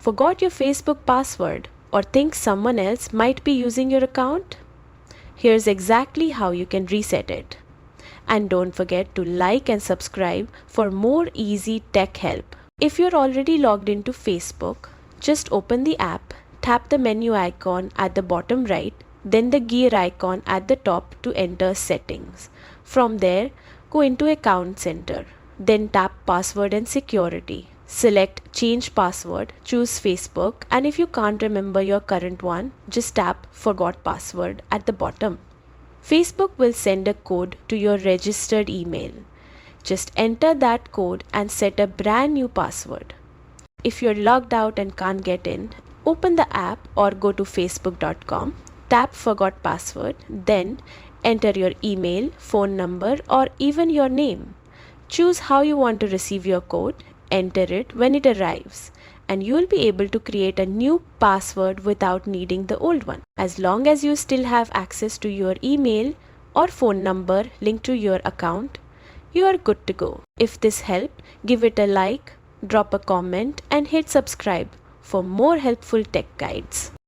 Forgot your Facebook password or think someone else might be using your account? Here's exactly how you can reset it. And don't forget to like and subscribe for more easy tech help. If you're already logged into Facebook, just open the app, tap the menu icon at the bottom right, then the gear icon at the top to enter settings. From there, go into Account Center, then tap Password and Security. Select Change Password, choose Facebook, and if you can't remember your current one, just tap Forgot Password at the bottom. Facebook will send a code to your registered email. Just enter that code and set a brand new password. If you're logged out and can't get in, open the app or go to facebook.com, tap Forgot Password, then enter your email, phone number, or even your name. Choose how you want to receive your code, enter it when it arrives, and you will be able to create a new password without needing the old one. As long as you still have access to your email or phone number linked to your account, you are good to go. If this helped, give it a like, drop a comment, and hit subscribe for more helpful tech guides.